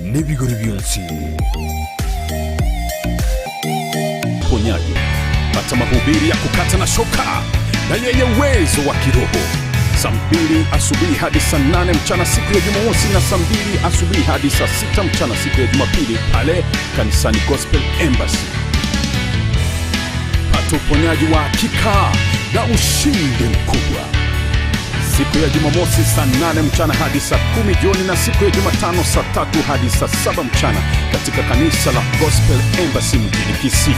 n'ebigori byonsi. Ponyaji, pata mahubiri ya kukata na shoka na yenye uwezo wa kiroho. Saa 2 asubuhi hadi saa 8 mchana siku ya Jumamosi, na saa 2 asubuhi hadi saa 6 mchana siku ya Jumapili pale kanisani Gospel Embassy. Pata uponyaji wa hakika na ushindi mkubwa. Siku ya Jumamosi saa 8 mchana hadi saa 10 jioni, na siku ya Jumatano saa 3 hadi saa 7 mchana katika kanisa la Gospel Embassy mjini Kisii.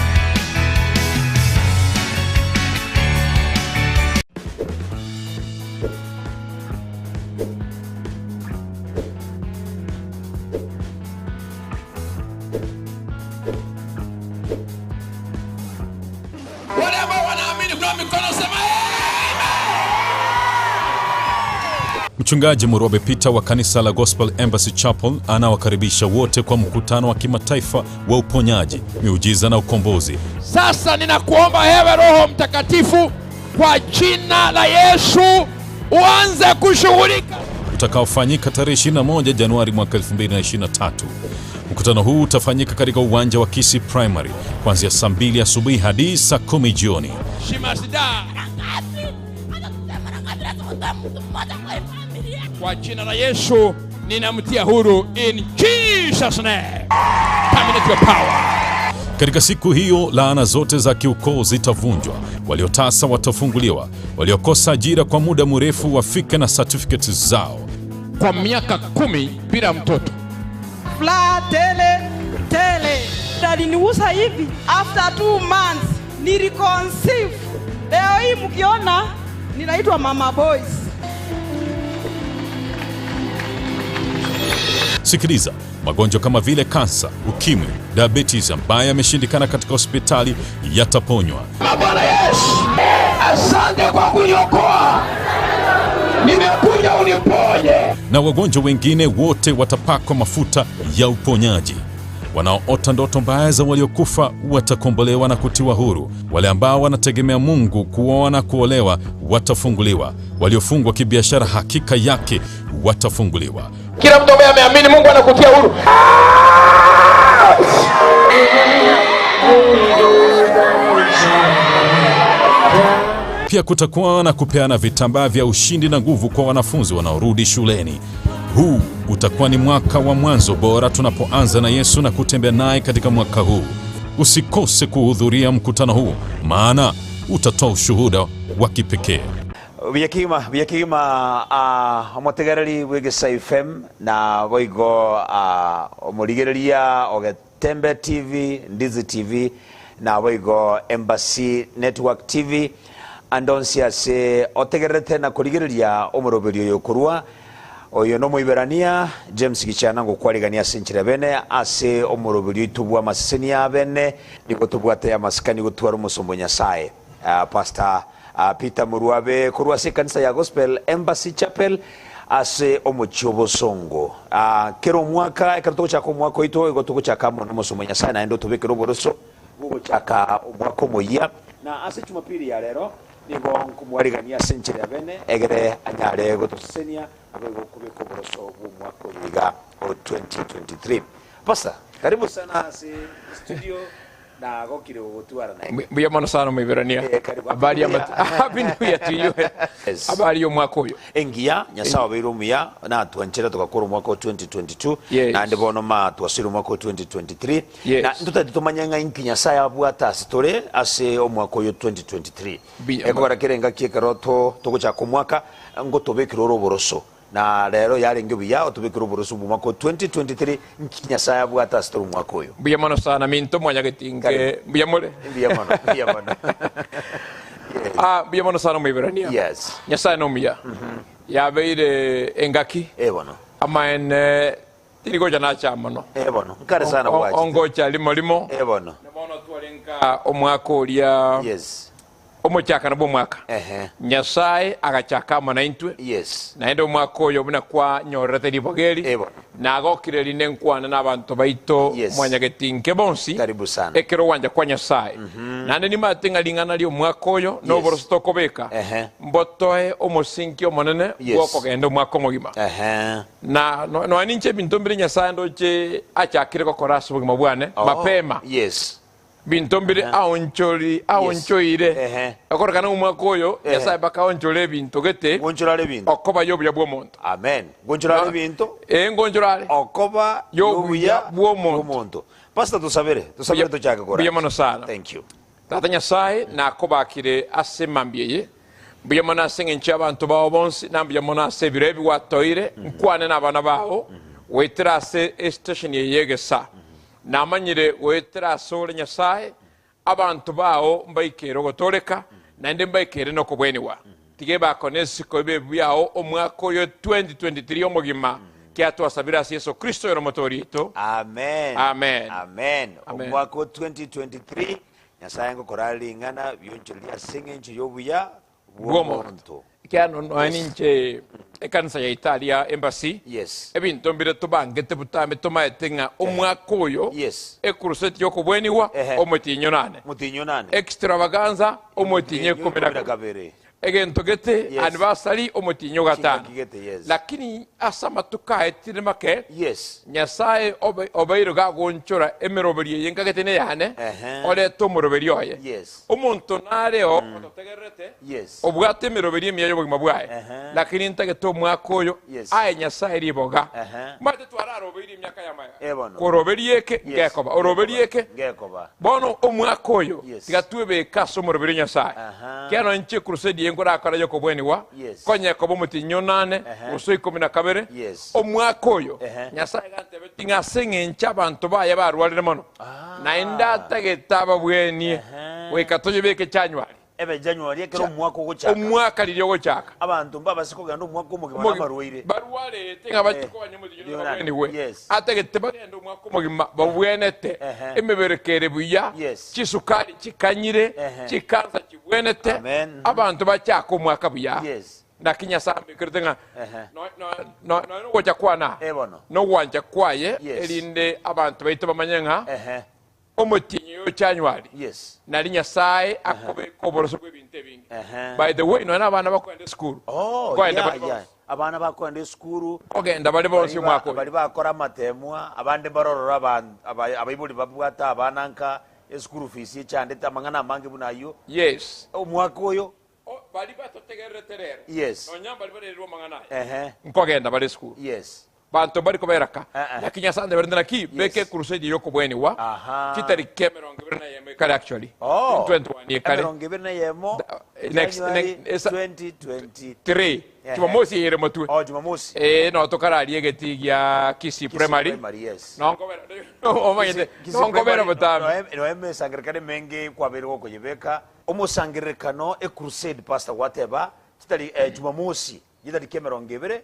Mchungaji Murobe Peter wa kanisa la Gospel Embassy Chapel anawakaribisha wote kwa mkutano wa kimataifa wa uponyaji, miujiza na ukombozi. Sasa ninakuomba ewe Roho Mtakatifu, kwa jina la Yesu uanze kushughulika, utakaofanyika tarehe 21 Januari mwaka 2023. Mkutano huu utafanyika katika uwanja wa Kisii Primary kuanzia saa 2 asubuhi hadi saa 10 jioni. Kwa jina la Yesu ninamtia huru in Jesus name. Terminate your power. Katika siku hiyo laana zote za kiukoo zitavunjwa, waliotasa watafunguliwa, waliokosa ajira kwa muda mrefu wafike na certificates zao. Kwa miaka 10 bila mtoto. Fla tele. Aliniuza hivi after 2 months niliconceive. Leo hii mkiona ninaitwa Mama Boys. Sikiliza, magonjwa kama vile kansa, ukimwi, diabetes ambayo yameshindikana katika hospitali yataponywa. Bwana Yesu, asante kwa kuniokoa. Nimekuja uniponye. Na wagonjwa wengine wote watapakwa mafuta ya uponyaji. Wanaoota ndoto mbaya za waliokufa watakombolewa na kutiwa huru. Wale ambao wanategemea Mungu kuoa na kuolewa watafunguliwa. Waliofungwa kibiashara hakika yake watafunguliwa. Kila mtu ambaye ameamini Mungu anakutia huru. Pia kutakuwa na kupeana vitambaa vya ushindi na nguvu kwa wanafunzi wanaorudi shuleni. Huu utakuwa ni mwaka wa mwanzo bora tunapoanza na Yesu na kutembea naye katika mwaka huu. Usikose kuhudhuria mkutano huu, maana utatoa ushuhuda wa kipekee. Biyakima omotegereri w'Egesa FM na boigo omurigereria Ogetembe TV, Ndizi TV na boigo Embassy Network TV andonsia se otegerete na kurigereria omuroberi yokurwa oyo no muiberania James Gichana ngo kwarigania senchira bene ase omuroberi itubwa masenia bene niko tubwate ya maskani gutwara umusombo Nyasaye. Pastor Peter Muruabe kurwa se kanisa ya Gospel Embassy Chapel ase omuchobo songo kero mwaka ekarato chako mwako ito igotoko chakamo no musombo Nyasaye na endo tubekero boroso bugo chaka mwako moya na ase Jumapili ya lero nigo kumwarigania senchira bene egere anyare gotosenia ago kubeko boroso bu mwako yiga 2023. Pastor, karibu sana si studio na gokire gutwara na Mbuya mono sana muiberania. Habari ya happy new year to you. Habari yo mwaka uyo. Engia nyasawa birumia na tuanchira tukakora mwaka 2022 na ndibono ma twasira mwaka 2023 na tutaditomanyanga inki nyasaya abwata asitore ase omwaka uyo 2023. Ekora kirenga kiekeroto tugucha ku mwaka ngo tobekiro roboroso na lero yarenge biya otubikira uboroso mu mwaka 2023 nkinyasaya bwata asitore mwaka uyo. Mbuya mono sana minto mwanya getinge mbuya mole. Mbuya mono. Mbuya mono sana muiberania. Yes. Nyasaya no muya. Ya beire engaki. Bono. Amaene tirigo jana chamano. Bono. Nkare sana bwaje. Ongo cha limo. Bono. Nabono twalenka omwaka olia. Yes. omuchaka nabwo mwaka nyasaye agachaka mwana intwe Yes. naende omwaka oyo buna kwa nyorete libogeri Ebo. nagokire line nkwana n'abantu baito Yes. mwanyagetinke bonsi Karibu sana. ekero wanja kwa nyasaye nande nimatenga ling'ana lyo omwaka oyo noboroso tokobeka mbotoe omosinki omonene Yes. gwokogenda omwaka omogima na noaninche ebinto mbire nyasaye ndoche achakire gokora ase obogima bwane mapema Yes. binto mbire aonchoire okorokana omwaka oyo nyasaye baka aonchore ebinto gete Gonchorale bintu. okoba yobuya bw'omonto Amen. Gonchorale bintu. engonjorale Okoba yobuya bw'omonto Pastor tusabere tuchake kora. buya mono sana Thank you. tata nyasaye nakobakire ase mambiyeye buya mono ase eng'encho y'abantu bao bonsi nambuya mono ase ebiro ebiwatoire nkwane n'abana bao wetera ase estation yeyegesa namanyire wetera ase ore nyasaye abantu bao mbaikere ogotoreka naende mbaikere nokobweniwa tige bakona esiko ebe byao omwaka oyo 2023 omogima kiatwasabira ase yesu kristo yoro motori ito Amen. Amen. Amen. Amen. Omwaka 2023 nyasaye ngokora lingana byoncholia seng'encho yobuya bw'omonto kiano noaninche ekanisa ya italia embassy Yes. ebinto mbire tubangete butambe tomaete ng'a omwaka oyo Yes. ekuruseti yokobweniwa omotinyo nane Mutinyo nane. extravaganza omotinyo ekumi na kabiri kabere. egento gete Yes. anniversary omotinyo gatano Kigete, yes. lakini asa matukaetire make Yes. nyasaye obairo gagonchora emeroberi eye nkagete yane orete omoroberi oye Yes. omonto nareo ototegerete Yes. obwate emeroberi emiya y'obogima bwaye lakini ntagete omwaka oyo Yes. aye nyasaye riboga mate twararobeire emyaka Ebono. yamaye koroberi eke ngekoba oroberi eke Ngekoba. bono omwaka oyo Yes. tigatwebeka ase omoroberi nyasaye kiano nche kurusedi enkorakora yokobweniwa Yes. konyekoba omotinyo nane uruso 12 Yes. omwaka oyo nyasaye gantebe tinga ase eng'encho abantu baye barwarire mono naende atagete ababwenie weka toyebeke chanywari Ebe January ekero omwaka ogochaka. omwaka riri ogochaka Abantu mbabasiko ganda omwaka omogima namarwaire. barwarete nga batikoba nyomotinyo babweniwe Yes. atagete bagenda omwaka omogima babwenete emeberekere buya Yes. chisukari chikanyire chikanza chibwenete Amen. abantu bachaka omwaka buya Yes. nakinyasambikirite ng'a nogocha kwana Ebono. nogwanja kwaye Yes. erinde abantu baito bamanye ng'a omotinyo yo chanywari Yes. nari nyasaye akobeka oboroso bw'ebintu ebingi by the way noena abana bakwenda esukuru Oh, Kwenda yeah, bali yeah. bonsi. Abana bakwenda esukuru. ogenda bali bonsi omwaka oyo Bali bakora amatemwa abandi barorora abaibuli babwata abana nka esukuru fees echandete amang'ana amange bunayo yes omwaka oyo. bali batotegererete rero Yes. nonyamba bali barererwa amang'ana Ehe. nkogenda bali esukuru Yes. bantu bari kuberaka lakini nyasaye berende naki beke Yes. crusade yokobweniwa Aha. kitariki 21 kare actually Oh. 21 kare Emerongo ibiri na yemo. next- January esa- 2023. 3 jumamosi yere motwe Oh, Jumamosi. no tokararie geti gya kisi primary Primary, yes. nonkobera omanyete nonkobera butambi noeme sangirikane menge kwabere gokonyebeka omosangiririkano ecrusade pastor whatever kitari Jumamosi yitariki emerongo ibiri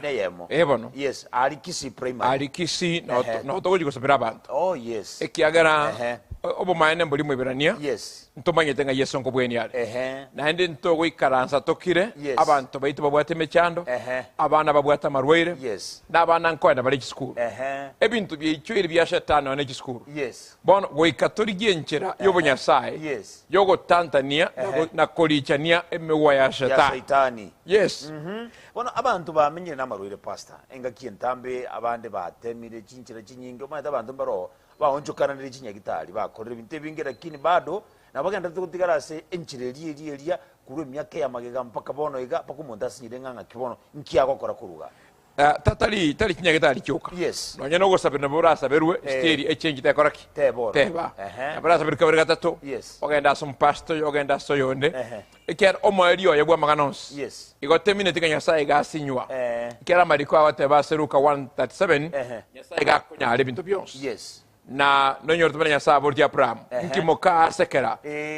neyemo. bono Yes, ari kisi primary. ari kisi notogogikosabira abantu Oh, yes. ekiagera obomaene mbuli mwibirania Yes. ntomanyete nga yesu nkobweni ari naende ntogoikaransa tokire Yes. abantu baitu babwate emechando Ehe. abana babwate amarwaire Yes. n'abana nkoenda bari ekisukuru Ehe. ebintu byaichwire bya shetani ane ekisukuru Yes. bono goika torigie enchera y'obonyasaye Yes. yogotantania nakorichania emiwa ya Ya shetani Saitani. yes Bono abantu bamenyere n'amarwaire pastor engaki entambe abandi batemire chinchira chinyingi omanyete abantu mbaro baonchokananire chinyagitari bakorera ebintu ebingi lakini bado nabagenda tugutigara ase enchira eria kurwa emyaka eyamagega mpaka bono iga paka omonto asinyire ng'ang'a kibono nkiagokora kuruga. tari chinyagitari kioka Yes. nonya nogosabira nabo orasaberwe siteri echenji tekoraki Teboro. teba Ehe. abarasabira kabiri gatatu Yes. ogenda ase omupasto ogenda ase oyonde Ehe. ekiara omoeri oyo bwamagana onsi Yes. igoteminete nga nyasaye gasinywa Eh. ekiara amariko agoteba ase Luka 1:37 Ehe. nyasaye gakonyara ebinto byonsi Yes. na nonyorto bana nyasaye borti Abraham nkimoka sekera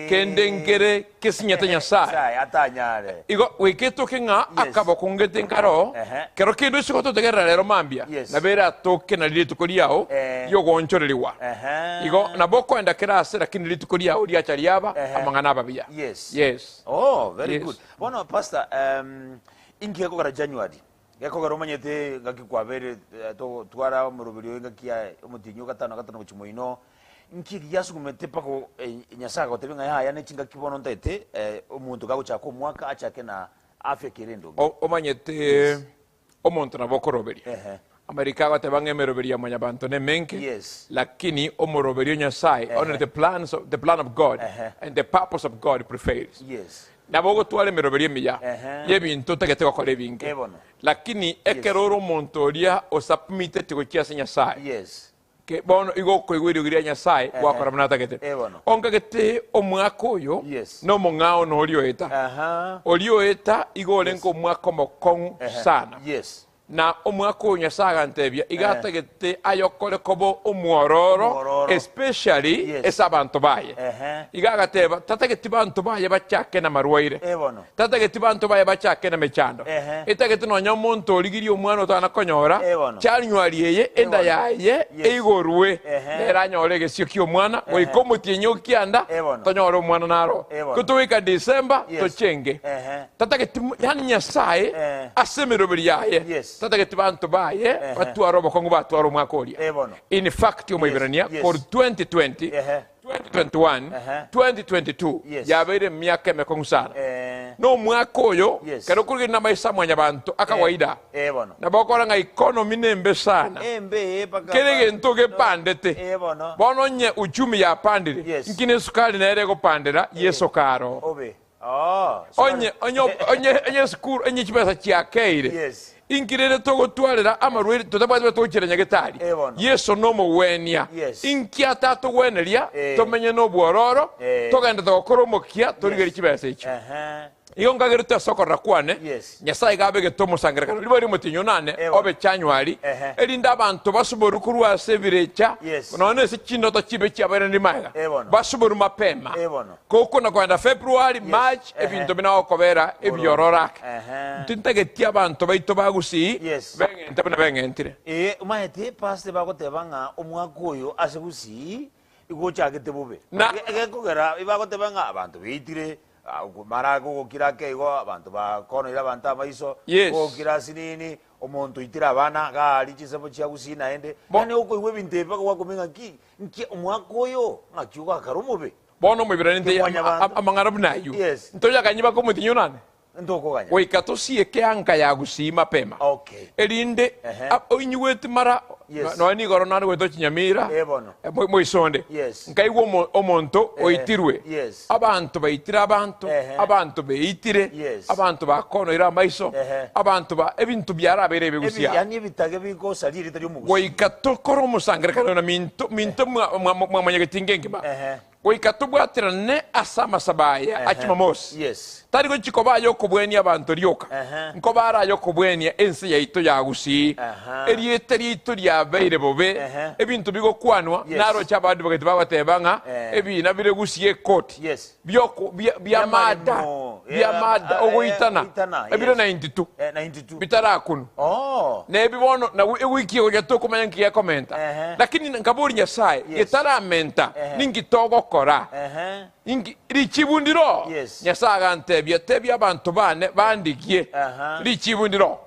kende ngere kisinyete nyasaye Sai atanyare. igo wiketo kinga akabo kungete nkaro kero kindu sikoto tegera lero mambia na bera toke na lili tukoli yao yo gonchoreliwa igo na boko enda kerase lakini lili tukoli yao liacha liaba amangana babia. Yes. Oh, very good. Bona pastor ingi yako gara January yako gara manyete ngaki kwabere to twara murubirio ngakia umutinyo gatano kuchimoino nki yasu kumete pako nyasaka otebenga ya ne chinga kibono ntete umuntu gaguchako mwaka achake na afya kirendo omanyete omuntu na bokoroberi Amerika batebanga emeroberia manyabantu ne menke lakini omoroberio nyasaye honor the plan of God and the purpose of God prevails. Nabogo twale meroberia miya yebintu tegete kokole binge lakini ekeroro montoria osapmite tikokia nyasaye ke bono igo koigwirugiria nyasaye gwakora mnata gete onga gete omwaka oyo no mongao no olioeta igo lenko mwaka mokong sana na omwaka oyo nyasaye antebia igategete ayokore kobo omwororo especially esabantu baye igagateba tategete bantu baye bachake na marwaire tategete bantu baye bachake na mechando itegete no nyamuntu oligiri omwana otana konyora chanywariye enda yaye eigorwe eranyore gesio ki omwana oikomutie nyokianda tonyora omwana naro kutuwika December tochenge tategete yani nyasaye asemerobiri yaye tategete bantu baye batwaro bokongo batwaro mwakoria in fact omoiberania for 2020 2021 2022 yabaire myaka mekongo sana no mwaka oyo kero kuri na maisha mwanya bantu akawaida na bakora nga economy nembe sana kerege ntoge pandete bono nye uchumi ya pandire nkine sukali na erego pandira yeso karo onye skuru onye chipesa chiakeire inkirere togo twalera amarwere totabazwe tokire nyagetari yeso nomo wenia inkia tato weneria tomenye no bwororo togenda tokoromokia torigeri chibesa ichi iyo ngagerute sokora kwane nyasaye gabe tomo sangerekano libari mutinyo nane obe chanywali elinda abantu basuboru kurwa sevirecha none se chindo to chibe cyabere ni maiga basuboru mapema koko na kwenda February March ebintu bina okobera ebyorora ntintegeti abantu baito bagusi bengente bana bengentire umahete paste bagotebanga omwaka oyo asegusi igochagete bube egekogera ibagotebanga abantu bitire mara gukira kego abantu bakono ira banta maiso gukira sinini omuntu itira abana gali chisebo chia gusina ende bone uko iwe bintebe kwa kumenga nki omwaka oyo ngachuka karumube bono mwibirani nte amangara bunayu ntoya kanyiba ko mutinyo nane ndoko ganya oikato sie ke anka ya gusima pema elinde oinyuwete mara no ni goro nari weto chinyamira moisonde nkaiwo omonto oitirwe abantu baitira abantu beitire abantu bakono ira maiso abantu ba ebintu byara bere begusia yani bitage biko saliri tari umugusi oikato koro musangre kana minto mwanyagetingengima oikato bwatira ne asama sabaya achimamos tari go chikobayo kubweni abantu ryoka nkobara yo kubweni ensi yaito yagusi erieterito lya beire bobe ebintu bigo kwanwa naro chabadu bagati babatebanga ebina bire gusiye court byoko byamada ogoitana ebire 92 bitara kuno nebibono na wiki yo gato kumanyanki ya komenta lakini nkaburi nyasaye getara menta ningitogo kora ingi richibundiro nyasaga ntebya abantu bane bandikie richibundiro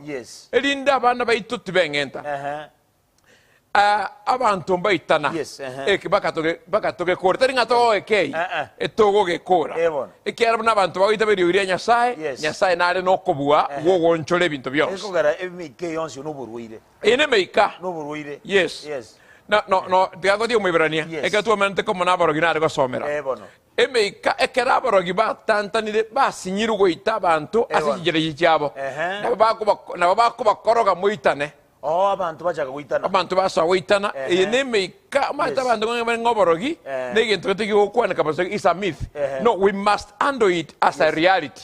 elinda abana baito tibengenta abantu mbaitana bakatoge kora tari ngato ekei etogo gekora ekera abantu baita beriuria nyasaye nare nokobua wogonchole bintu byose ekogara emike yonse no burwire ene meika no burwire no diago dio mwibrania ekatu mente como na boroginare go somera emeika ekera borogi batantanire basinyiru goita abantu asijire yicyabo nabako bakoroga muitane abantu bachaga guitana abantu basa guitana ene meika mata abantu ngoborogi negento tegi kwana kabaso is a myth no we must handle it as a reality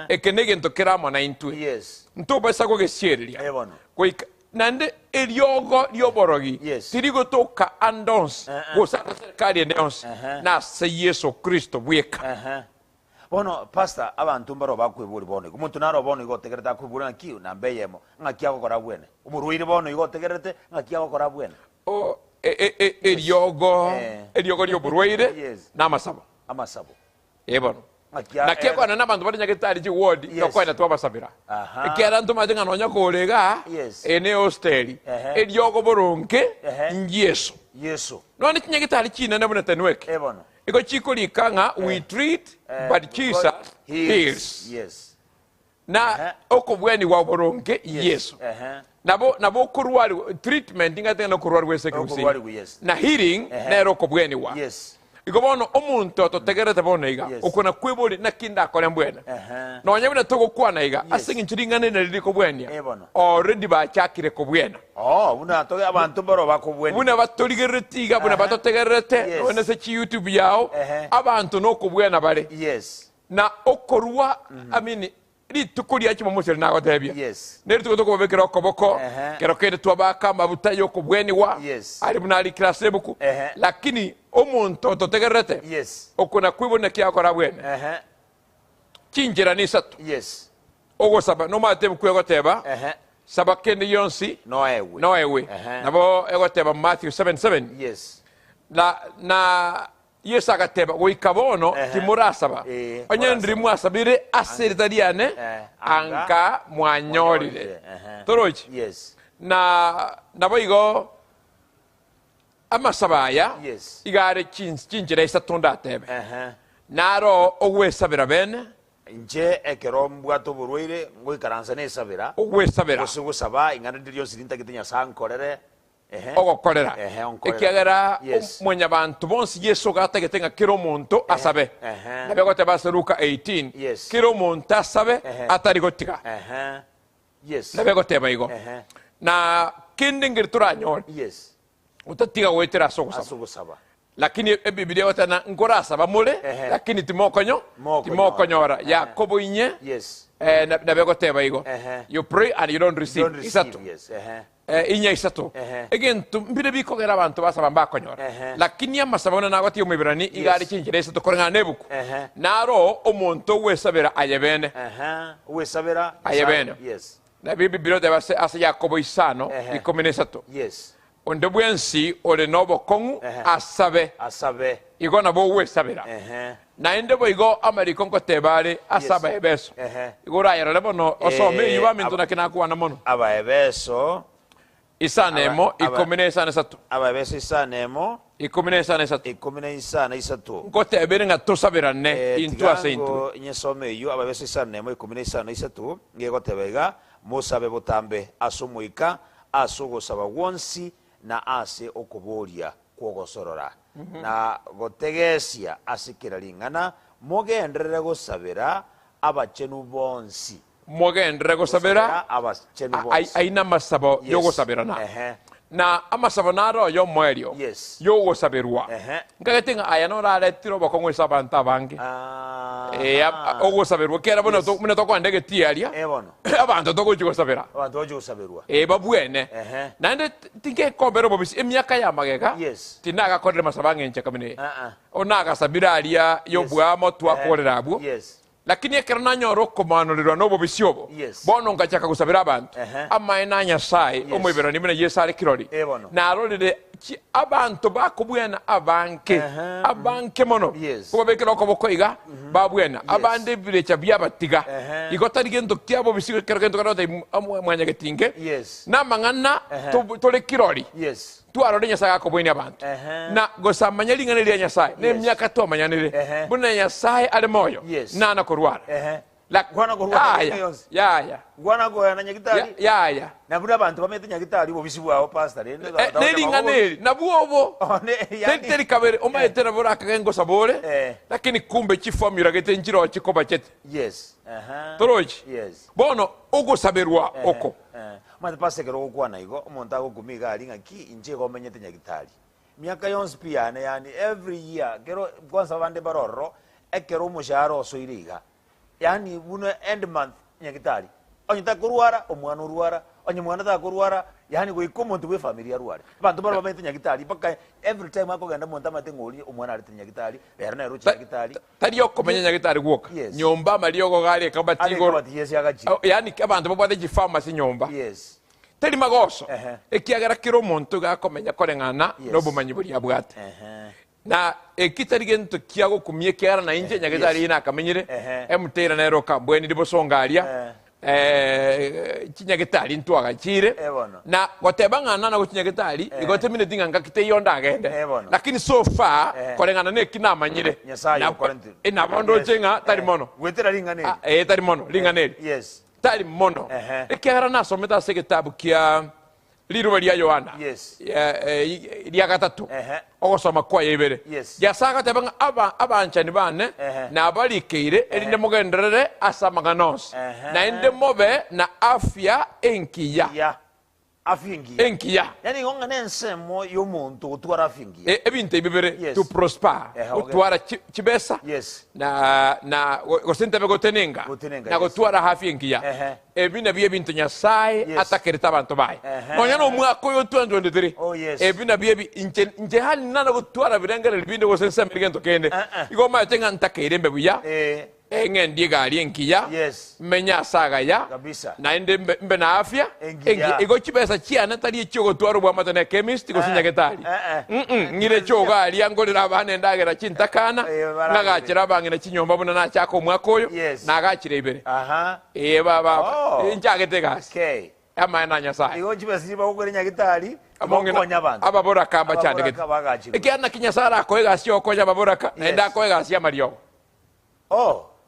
ekenegento keramo na intu nto basa go gesieria nande eriogo lioborogi Yes. tirigo toka andons gosaka serikali endons na se Yesu Kristo bweka bono pastor abantu mbaro bakwiburi bono umuntu naro bono igotegereta kwibura nkiu na mbeyemo ngakia gukora bwene umurwire bono igotegerete ngakia gukora bwene o eriogo lioburwaire Yes. namasabo amasabo ebono ngakia na kia kwana n'abantu bari nyagitari ji ward Yes. no kwenda twabasabira Aha. ekera ntuma nga nonya korega Yes. ene hosteli eriogo boronke Yesu Yesu none kinyagitari kina ne bune tenweke ebono iko chikolika nga we treat but Jesus heals yes na okobweni wa boronke Yesu nabo kurwali treatment ngate no kurwali wese Okurwari kusi yes. na healing na okobweni wa yes ikobono omuntu totegerete bono iga Yes. okona kwibuli na kinda akole mbwena no nyabina toko kwana iga asingi nchiringane na liliko bwenya Ebono. already ba chakire kobwena buna toge abantu mbaro bakubwene buna batoligerete iga buna batotegerete Yes. one se YouTube yao abantu no kobwena bare yes na okorwa amini ritukuri yakimo musere nago tebya yes nerituko tukobekera okoboko Ehe. kero kende twabaka mabuta yokobweni wa Yes. ari bunali klasebuku Ehe. lakini omuntu totegerete yes okona kwibona kyakora bwene kinjira ni satu yes ogosaba no mate bukwegoteba saba kende yonsi noewe noewe nabo egoteba Matthew 7:7 yes na Yesu agateba goikabono timurasaba onyendri mwasabire aseritariane anka mwanyorire torochi yes na naboigo amasabaya Yes. igare kinjira isatunda atebe naro ogwesabira bene nje ekero mbwato burwire ngoikaransa nesabira ogwesabira gusaba ingana ndiryo sirinta gitinya sankorere ogokorera onkorera. ekiagera Yes. omwenya bantu bonsi Yesu gategete nga kiro omuntu asabe nabegoteba Luka 18 Yes. kiro omuntu asabe atari gotiga yes nabegoteba igo na kindi ngiri turanyora yes utatiga gwetera asogosaba asugusaba lakini ebibilia watana nkora asaba mule lakini timokonyo timokonyora Yakobo inye yes nabegoteba igo you pray and you don't receive don't isatu receive yes inya isatu again mbire bikogera abantu basaba mbakonyora lakini amasaba nagoti omubirani igari kinjira isatu korenga nebuku naro omuntu wesabira ayebene wesabira ayebene yes na bibilia debase asa Yakobo isano ikomene isatu yes onde bwensi ole nobo kongu asabe igo nabo wesabira na ende boigo amariko nkotebare asaba ebeso igo rayara lebono osome yuba mintu nakina kuwana mono aba ebeso isanemo ikomene isane satu aba ebeso isanemo ikomene isane satu ikomene isana isatu nkotebere nga tusabirane intu aseintu nyesome iyo aba ebeso isanemo ikomene isana isatu ngegotebega musabe butambe asumuika asugusaba wonsi na ase okuboria kwogosorora na gotegesia asikira lingana mugenderere gusabira abachenu bonsi mugendere gusabira abachenu bonsi aina masabo yo gusabirana na amasabo naro yo mwerio Yes. yo gusabirwa ngagetinga aya no raretiro bakongwesa abantu abange ogusabirwa kera bono muna tokwandege tiaria ebono abantu tokugusabira abantu baje gusabirwa babwene nande tinge kombero bobisi emyaka ya magega Yes. tinaga kodre masabange nche kamine onaga sabira alia yo bwamo twakorera abo yes lakini ekero nanyoro komanulirwa no bobisi obo Yes. bono ngachaka gusabira abantu amaina nyasaye omwibero nimene Yesu ari kirori Ebono. narorire abantu bakubwena abanke mono Yes. kuba bekero okoboko iga babwena abande birecha byabatiga igotari gento kyabo bisigo kero gento kanota mwanya getinge yes namang'ana tole kirori yes twarore nyasaye akobwenia abantu na gosamanya ling'ana lya nyasaye nemyaka twamanyanire buna nyasaye ari moyo Yes. nana korwara Gwana korwara yonse. yaya gwana goya nyagitari yaya na buna abantu bamete nyagitari bobisi bwao pastor neling'aneri nabwobo teri kabere omaetera borakaga engosabore lakini kumbe chifamira gete njiro chikoba chete yes torochi yes bono ogosabirwa oko mate pastor kero gukwana igo umuntu agogumiga ali ngaki inje gomenyete nyagitari miaka yonse pia yani every year kero kwanza bande baroro ekero umushahara osoiriga yani buno end month nyagitari onye takurwara omwana urwara onye mwana takurwara yani goika omonto bwe family arware bantu bara bamete nyagitari paka every time akogenda monta matengoli omwana ari nyagitari era na ruchi nyagitari tari okomenya nyagitari gwoka nyomba maliogo gari kabatigo yani abantu babade ji pharmacy nyomba yes tari magoso ekiagara kiro monto gakomenya korengana no bumanyi buri abwate na ekitari gento kiago kumye kiara na inje nyagitari ina akamenyire emutera na eroka bweni libosongalia chinyagitari ntwaga chire na gotebangana na gochinyagitari igotemine dinga ngakite yonda agende lakini so far korengana ne kinamanyire na bondo chenga tari mono wetera linganeri tari mono linganeri yes tari mono ekiagara nasometa se kitabu kia liruba lya Yohana lya gatatu ogosoma kwa yebere yasaga tebanga abanchani bane na abalikeire erinde mugenderere asamaganos na ende mobe na afya enkiya enkiya yani ngonga nensemo y'omuntu utwara afingiya ebinte bibere to prosper utwara chibesa na gosentebe gotenenga na gotwara hafi enkiya ebina bie bintu nyasaye atakereta abantu baye nonya no mwaka yo 2023 ebina bie inje hali nana gotwara birengere binde gosensa mirigento kende igoma tenga ntakere mbebuya engendi gali enkiya menya saga ya na ende mbe na afya ego chibesa chiana tali echo gotwara bwa matane chemist gosinyagitari ngire cho gali angolira abane ndagera chintakana nagachira bangina chinyomba buna na chako mwakoyo nagachira ibere baba injagete gasi amana nyasaye igo chibesa chiba gukora nyagitari amongonya abantu ababora kamba cyane ekiana kinyasara akoye gasi okonya baboraka na enda akoye gasi amaryo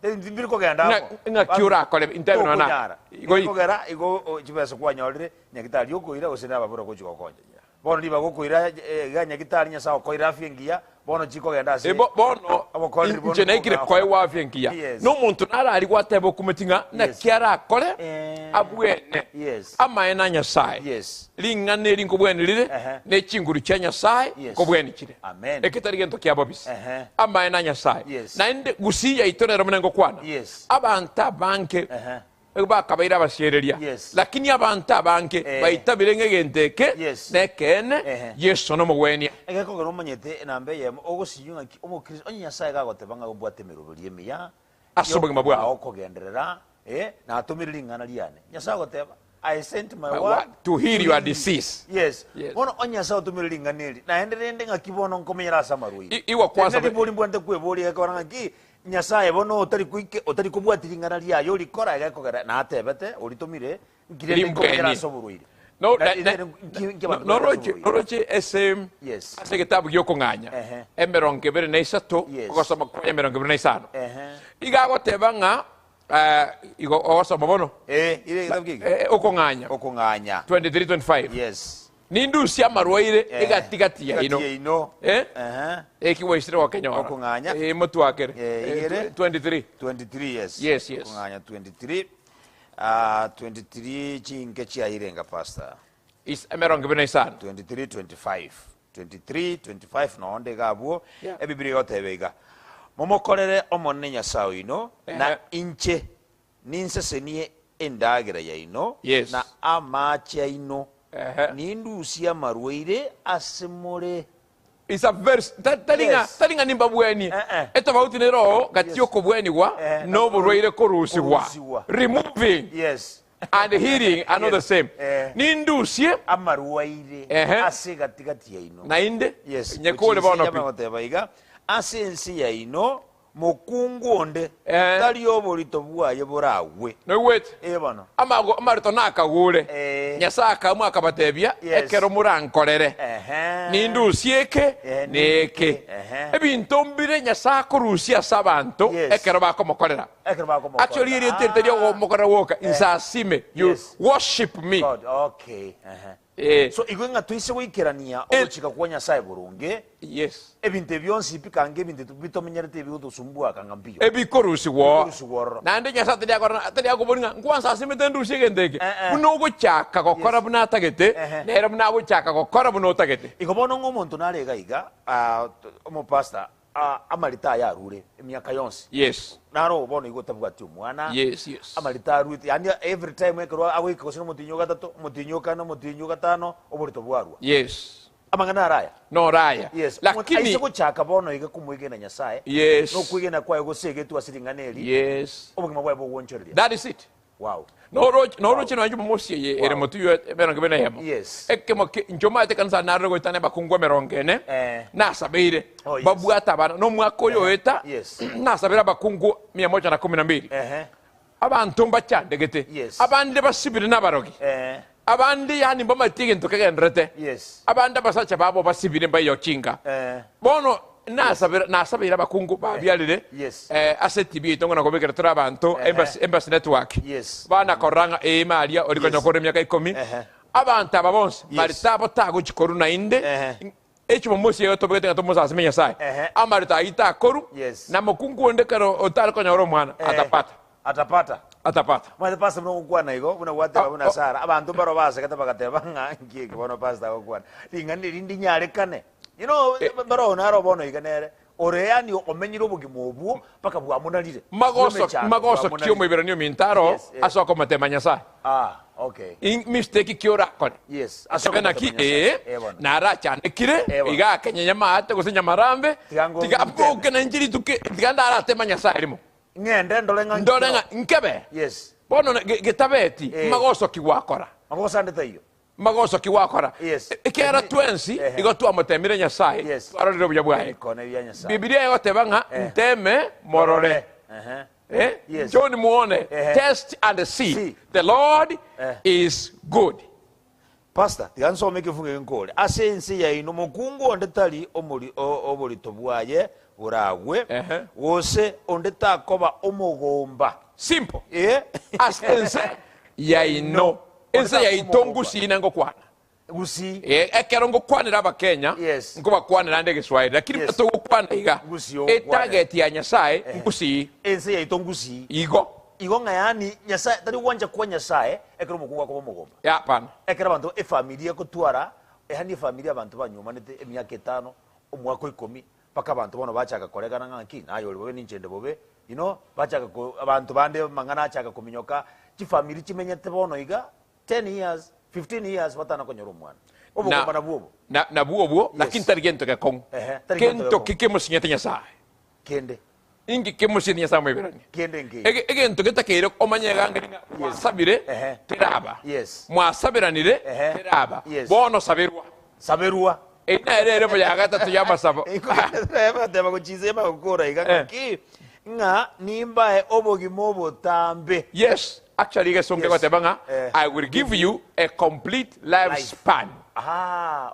ndiri kogenda nga kiura kole interno na igo chibesa kwanyolire nyagitari yokoira osena babura kuchikokonya bono liba gokoira ga nyagitari nyasa okoira afyengia bono chikogenda ase bono nje naikire koe wa afyengia no muntu nara ali gwatebo kumetinga na kiara akole abwene amaena nyasaye lingane linko bwene lire ne chinguru cha nyasaye ko bwene kire ekitari gento kya bobisi amaena nyasaye na ende gusiya itorera munengo kwana abanta banke bakabaira basyereria lakini abantu abanke bayitabire ngegenteke nekene yesu no mugwenia egekogera omanyete nambe yemo ogosiyunga omukristo onyasaye gagotebanga obwate mirubiri emiya asobogima bwa okogenderera na atumirira ingana liane nyasaye goteba I sent my word to heal your disease. Yes. Bono onyasaye otumirira ingana eri naenderende ngakibono nkomenyera asamarui iwa kwanza boli mbwante kweboli ekoranga ki nyasaye bono otari kubwatira ingana lyayo likora egekogera na atebete oritumire ngirende nkomenyera soburuire noroche ese kitabu gyokong'anya emerongo ebere na isatu ogosoma kwa emerongo ebere na isano igagoteba ng'a igo ogosoma bono okong'anya 23-25 nindusi amarwaire egatigati yaino ekiwaisire wa Kenya okong'anya mutwakere 23 yes okong'anya 23 chinke chiairenga pastor is emerongo ebere na isano 23-25 noonde gabuo ebibiri gotebeiga momokorere omonene nyasaye ino na inche ninsesenie endagera yaino na amache yaino nindusia marwaire asemore is a verse talinga nimba bweni etofauti nero gatioko bweni wa no burwaire korusi wa removing and healing are not the same nindusie amarwaire ase gatigati yaino na inde nyekole bono pi asensi yaino mokungonde tali oborito bwaye borawe no wait bono amarito nakagure nyasaka mwaka batebya ekero murankorere nindusieke neke ebintu mbire nyasaka rusia sabantu ekero bakomokorera actually iri terteri omokorera woka insasime you worship me God so igwenga tuise wikerania obuchika kwa nyasaye burunge ebinte byonsi pikange ebinte bitomenyerete bigutusumbua kangambio ebikorusi wo nande nyasa tedi akoboninga nkwansa simete ndusi gendeke buno gochaka gokora buna tagete nero buna gochaka gokora buno tagete igobono ngomuntu narega iga omo pastor amalita yarure emyaka yonse Yes. naro bono igotavuga ati omwana Yes, yes. amalita arute yani every time ekero awika kosino mutinyo gatatu mutinyo kana mutinyo gatano oborito bwarwa Yes. amangana araya No raya. yes Lakini aise gochaka bono iga kumwigena nyasaye yes. no kwigena kwayo gosegetu asiringaneri Yes. obugima bwayo bwonchoreria That is it. wow No chino anju mosi ye ere mutu yo beronge bene hemo. Yes. Ekemo njoma te kansa na rego tane bakungwa merongene. Na sabeire. Oh, yes. Babuata bana no mwako yo eta. Yes. Na sabira bakungu 112. Abantu mbachandegete. Yes. Abandi basibire nabarogi. Abandi yani bamatige ntokegendrete. yes Abandi basacha babo basibire mbayo kinga. Bono nasabira bakungu babyalire Yes. asset bi tongo nakobekera tura abantu embassy network Yes. bana koranga emalia orikonya kore myaka 10 abantu ababonse marita botago chikoru na inde echo momosi yo tobekete ngato mosa asemenya sai amarita ita koru Yes. na mukungu onde karo otari konya ro mwana atapata mwana pasta mno kwana igo una wate una sara abantu baro base kata bakateba ngi bono pasta ko kwana lingani lindi nyare kane you know baro na ro bono iganere ore yani omenyiro bugimo obuo paka bwa munalire magoso kyo mwiberanio mintaro Yes, yes. asoko matemanya sai okay in mistake kiora kone yes asokana ki na racha nekire Ewa. iga kenya mate gusenya marambe Tigango tiga mtende. apko kana njiri tuke tiganda ara temanya sairimo ngende ndolenga ndolenga nkebe yes bono getabeti magoso kiwakora magosa ndeta iyo magoso kiwakora Yes. ikera twensi igotu amotemire nyasaye Yes. arorero bya bwaye kone bya nyasa biblia yotebanga nteme morore Yes. John muone test and see See. the Lord is good. Pastor, tiganso meke funge nkole. Asense ya ino mukungu ondetali omuli obolito bwaye buragwe. Wose ondeta koba omugomba. Simple. As Ense ya ino. Ense ya itongu sina ngokwana. Gusi. Ekero ngokwanira abakenya. Yes. Ngoba kwanira ndege Swahili. Lakini Yes. bato gokwana iga. Gusi yo Target ya Nyasaye ngusi Ense ya itongusi. igo. Igo ngayani Nyasaye tari wanja kwa Nyasaye ekero mukungu akoba omugomba. Ya pana. Ekero bantu efamilia kutwara ehani familia abantu banyumanite emyaka 5 omwaka 10 paka abantu bono bachaka koregana ngaki nayo bobe ninchende bobe you know bachaka abantu bande mangana achaka kuminyoka chifamili chimenyete bono iga 10 years 15 years batana konyoro mwana obugomba na buobo Na buobo lakini tarigento ke kong. Kento kikemusinyete Nyasaye. kende Ingi kemusinyete Nyasaye mweberani. kende ngi Egento getakere omanyega ngiringa wasabire teraba. Yes. Mwasabiranire teraba. Yes. Bono sabirwa. saberua Ina erere mo yagata tuyama sabo. iko tema kuchizema ukora iga ngaki nga nimba obogimo botambe Yes, actually gesonge Yes. gotebanga I will give you a complete lifespan.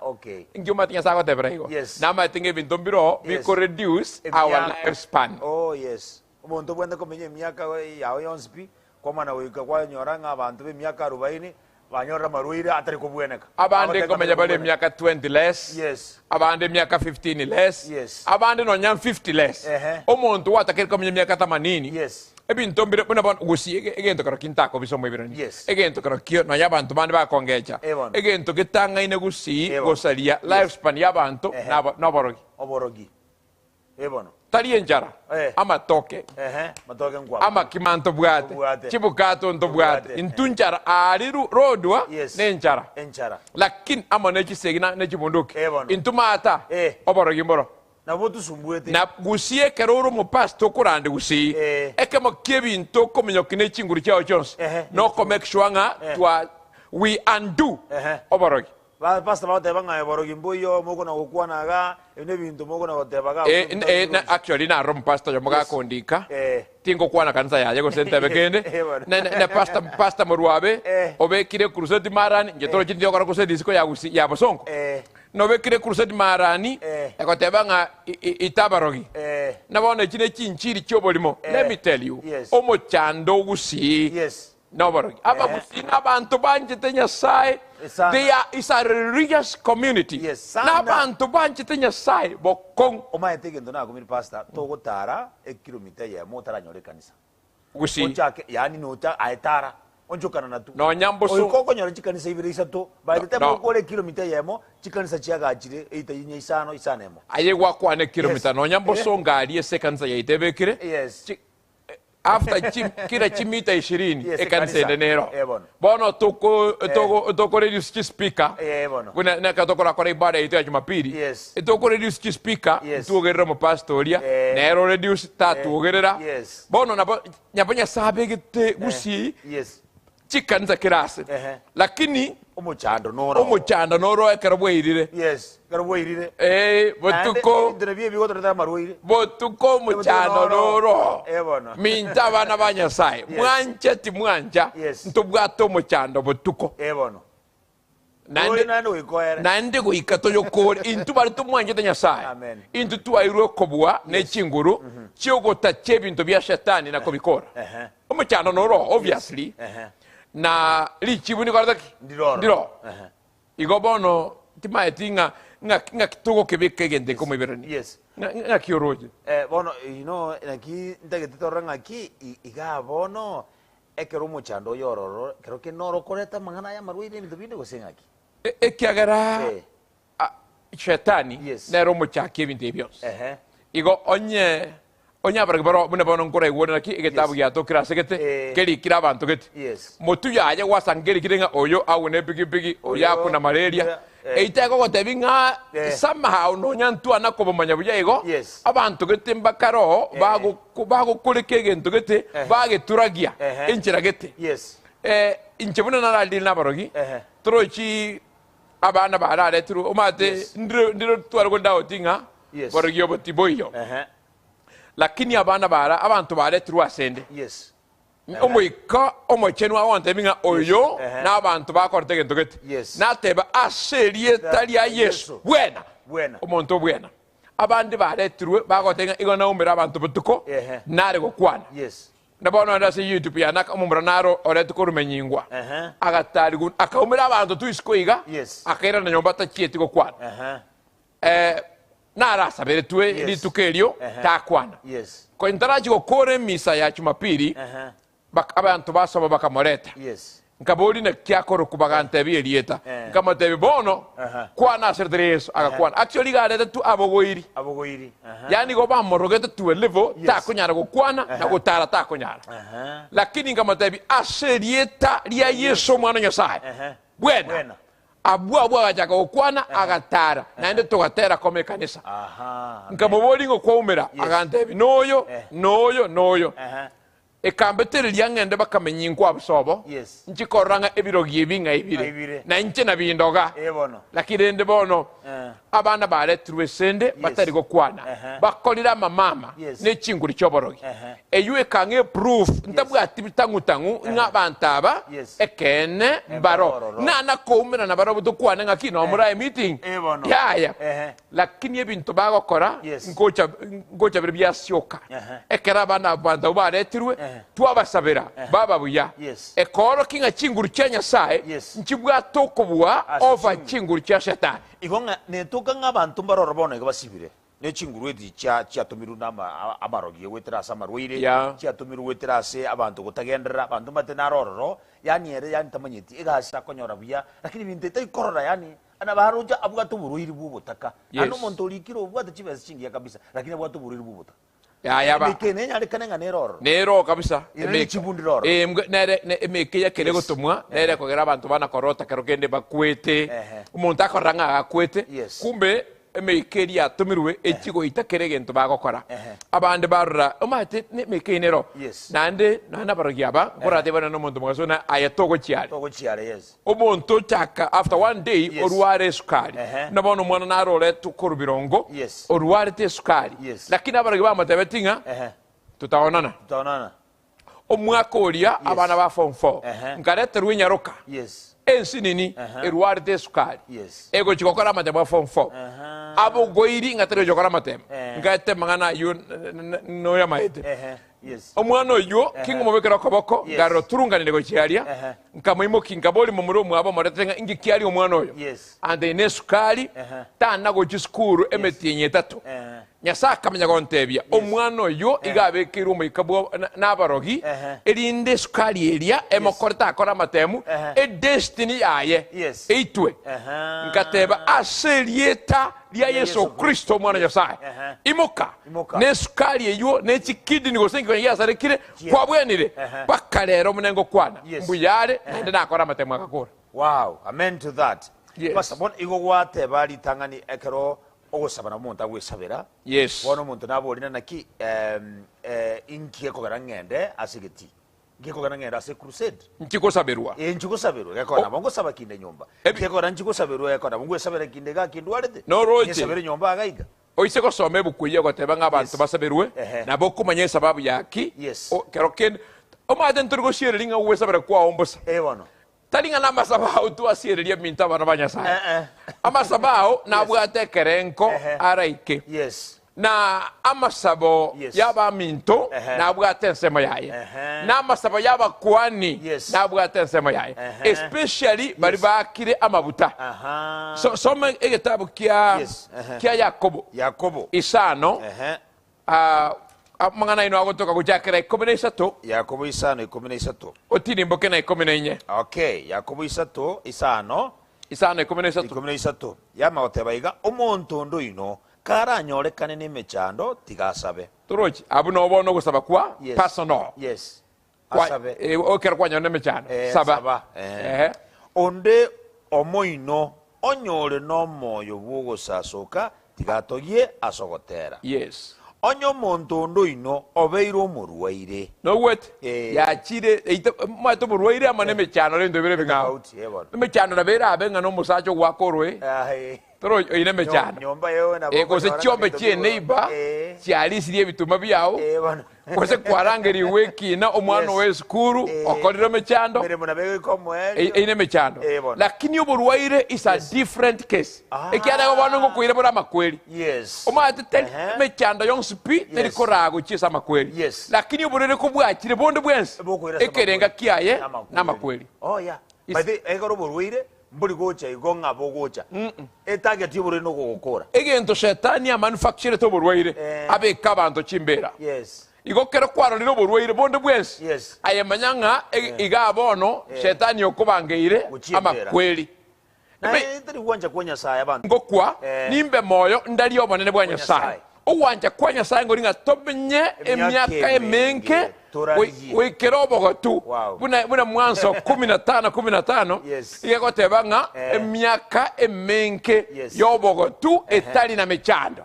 okay. Ngiyuma tinya sa gotebra Yes. Nama tinge bintombiro we Yes. could reduce our lifespan. Oh yes. Umuntu bwenda kumenya emyaka yawe yonspi kwa mana wika kwa nyoranga abantu b'emyaka 40 banyora marwire atari kubweneka. Abande komenya bale myaka 20 less. Yes. Abande myaka 15 less. Yes. Abande no nyam 50 less. Omuntu watakere komenya myaka 80. Yes. Ebintombiro buna bon gusi egento karo kintako bisomo ibirani. Yes. Egento karo kio no yabantu bande bakongecha. Egento kitanga ine gusi gosalia lifespan yabantu naborogi. Oborogi. Ebono. Tari enjara. Ama toke. Matoke nkwa. Ama kimanto bwate. Bwate. Chibukato ndo bwate. Intunjara ariru rodwa ne enjara. Enchara. Lakin ama nechi segina nechi munduki. Ebono. Intumata. Oborogi mboro. Na botu sumbuete. Na gusie keroro mu pasto kurande gusi. Eke mo kebinto kominyokine chinguru chao chons. No komek shwanga twa we undo. Oborogi. Pastor bawate banga oborogi mboyo moko na gukwana ga ene bintu moko na gotebaga. Actually na rom pastor yomoga kondika. Tingo kwana kanisa yaje go sente bekende. Na pastor Muruabe obekire crusade marani ngetoro chindi okora crusade disiko ya gusi ya bosongo. No bekire crusade marani ekotebanga itabarogi. Na bona chine chinchiri chobolimo. Let me tell you. Omo chando gusi. Yes. Nobody. Abagusina abantu banjite Nyasaye. It's a religious community. Yes. N'abantu banjite Nyasaye bokong. Oma etege ndona kumiri pastor togotara ekilomita ya motara nyore kanisa. Gusi. Ochake yani nota aetara. onjokana natu no nyamboso oyikoko nyora chikanisa ibiri isatu by the time okole kilomita yemo chikanisa chiagachire eita yinya isano isanemo aye gwakwane kilomita no nyamboso ngari esekanza yaitebekire yes after kila chimita 20 Yes, ekanisa ekanisa. nero Bono. bono toko reduce speaker bono kuna nakatokora kora ibada yetu ya Jumapili Yes. toko reduce speaker Yes. tuogerera mu pastoria nero reduce tatuogerera Yes. bono nyabonya sabe gite gusi yes chikanza kirase lakini umuchando noro umuchanda noro ekera bweirire yes karobweirire botuko ndere bie bigo tore marwire botuko muchanda noro bono minta bana banyasaye mwanje ti mwanja Yes. ntubwato muchanda botuko bono nande nande wikoere nande guikato yokore intu bari tumwanje ta nyasaye Amen. intu tuwairwe kobwa n'ekinguru cyogota cyebintu bya shetani nako bikora umuchanda noro obviously na lichibuni kwarataki Ndiroro. igo bono timaeti nga kitugo kibike gende como iberani yes nga kioroje bono naki ndagetetorra ngaki iga bono ekero umuchando yororo kero ke noro koreta mangana ya marwire bintu binde gosengaki ekiagara shetani Yes. nero muchaki ebintu ebyose ehe igo onye abara baro bune bono nkora igwona ki egetabu gyato kirasegete keri kira abantu gete yes mutu yaje wasangeri kirenga oyo awune bigi oyo akuna malaria eiteko gotebinga somehow no nyantu anako bomanya buya igo Yes. abantu gete mbakaro bagukurike gento gete bageturagia inchira gete yes inchebuna narali nabarogi ehe trochi abana barare tru omate ndiro twargo daotinga Yes. barogio botiboyo ehe lakini abana bara abantu bare tru asende yes omoika omochenu awante minga oyo n'abantu bakorte gento gete Yes. nateba aserie tali ya Yesu bwena omonto bwena abandi baretirwe bagotenga igona umira abantu butuko nare gokwana yes nabono ndase YouTube yanaka omumura naro orete kurumenyingwa agatari akaumira abantu tuiskoiga Yes. akaira na nyomba tachieti gokwana nara sabere twe litukerio takwana yes ko intaraji gokore misa ya Jumapili abantu basoma bakamoreta yes nkaboli na kyakoro kubagante bielieta nkamatebe bono kwana asertere Yesu agakwana actually garete tu abogoiri yani go bamorogete tu level takunyara gokwana na gotara takunyara lakini nkamatebe aserieta lia Yesu mwana nyasaye bwena abua gachaka gokwana agatara naende tugatera kome kanisa nkamoboli ngo kwaumira agantebe noyo ekambetereria ngende bakamenyingwa abusobo Yes. nchikoranga ebirogi ebinga ibire na nche na bindoga bono lakini ndi bono abana baretirwe sende batari gokwana bakolira mamama Yes. n'ekinguri cyoborogi eyue kange proof ntabwati bitangutangu ngabantaba Yes. ekene baro Baroro. na koumira na baro budukwana ngakino muri meeting bono. yaya lakini ebintu bagokora Yes. ngocha biryasyoka ekera bana banda baretirwe twabasabira baba buya Yes. ekoro kinga chinguru kya Nyasaye Yes. nchibwato kubwa over chinguru kya Shetani igonga netuka ng'abantu mbaroro bono igo basibire n'ekinguru eti kyatumiru amarogi gwetera samarwire Yeah. kyatumiru gwetera ase abantu gutagenderera abantu bate narororo yani ere yani tamanyeti igasa konyora buya lakini bintu itayikorora yani ana baharuja abwato buruhiri bubutaka Yes. ano muntu likiro bwato chibese chingiya kabisa lakini abwato buruhiri bubutaka yaba mikene nyari kanenga neroro nero kabisa Ine chibundiroro. emeke ya kere gutumwa nere kogera abantu bana korota kero kende bakwete umuntu akoranga akwete Yes. kumbe emeke ya tumirwe ekigo itakere gento bagokora abandi barura omate emeke nero Yes. nande nana barogiaba korate bana no muntu mugasona ayatogo cyari togo chiare yes omuntu chaka after one day Yes. oruware sukari nabono mwana narole tukuru birongo Yes. oruware te sukari Yes. lakini abaragi bamatebetinga tutaonana taonana omwaka oria abana ba form 4 nkareterwa inyaruka yes ensi nini eruware te sukari Yes. ego chikokora amatema ba form 4 abo goiri ngatere jokora amatema ngate mangana yo noya maete yes omwana oyo kingo mubekera koboko Yes. ngaro turunganire go chiaria nkamuimo kingaboli mu muromo abo moretenga ingi kiari omwana oyo Yes. ande ne sukari tana go chiskuru emetinye tatu Nyasaye akamenya gontebia omwana oyo igabekirwe omoika n'abarogi erinde esukari eria emokoreta akora amatemu edestiny yaye eitwe nkateba ase erieta ria Yesu Kristo omwana Nyasaye imoka n'esukari eyo n'ekikidini gose nkikonya yasarekire kwabwenire paka lero omunengo kwana mbuyare naende nakora amatemu agakora. Wow, amen to that. Basa bon igo gwateba ritang'ani ekero ogosaba na omonto agwesabera bono omonto naborina naki inkekogera ng'ende ase egeti nkekogera ng'ende ase crusade nkikosaberwa nkikosaberwa gekona bongosaba kinde nyomba nkekogera nkikosaberwa gekona bongwesabera kinde gakindwarete ngesabere nyomba agaiga oise gosoma ebuku iye goteba ng'abantu basaberwe nabo okumanya esababu yaki kero kende omate nturi gosiereri ng'a gwesabera kwao mbosa bono taringa n'amasabao twasiereria minto abana ba Nyasaye amasabao nabwate ekerenko araike na amasabo y'abaminto nabwate ensemo yaye n'amasabo y'abakwani nabwate ensemo yaye especially bari bakire amabuta soma egitabu kya Yakobo isano mangana ino agotoka kujakera 13 Yakobo isano 13 otirimboke na 14 okay Yakobo isano 13 yama otebaiga omonto ndoino karanyorekane n'emechando tigasabe turochi abu no bono gusaba kwa personal asabe okera kwa nyone mechando saba onde omoino onyore no moyo bwogosasoka tigatogie asogotera onyo muntu ndoino obeiro omurwaire no wet yachire mato murwaire amane mechano rendo bere bingao mechano na bera abenga no musacho gwakorwe pero ine mechano nyomba yewe na kose chiombe chie neighbor chialisirie bituma byao kose kwarangeri weki na omwana we skuru okoliro mechando ine mechando lakini oburwaire is a different case ekiana go bono ngokwire bora makweli omate mechando yonsipi nerikorago chisa makweli lakini oburere ko bwakire bonde bwense ekerenga kiaye na makweli bade egoro burwaire mburi gocha igonga bogocha etarget yobure no gukora egento shetani ya manufacture to burwaire abe kabanto chimbera igokero kwaro lino burwaire bonde bwense ayemanyanga igabono shetani okubangeire amakweli na wanja kwa Nyasaye abantu ngokwa nimbe moyo ndali obonene bwa Nyasaye uwanja kwa Nyasaye ngoringa tomenye emyaka emenke wekerobo tu buna mwanzo 15 igakotebanga emyaka emenke yobogo tu etali na mechando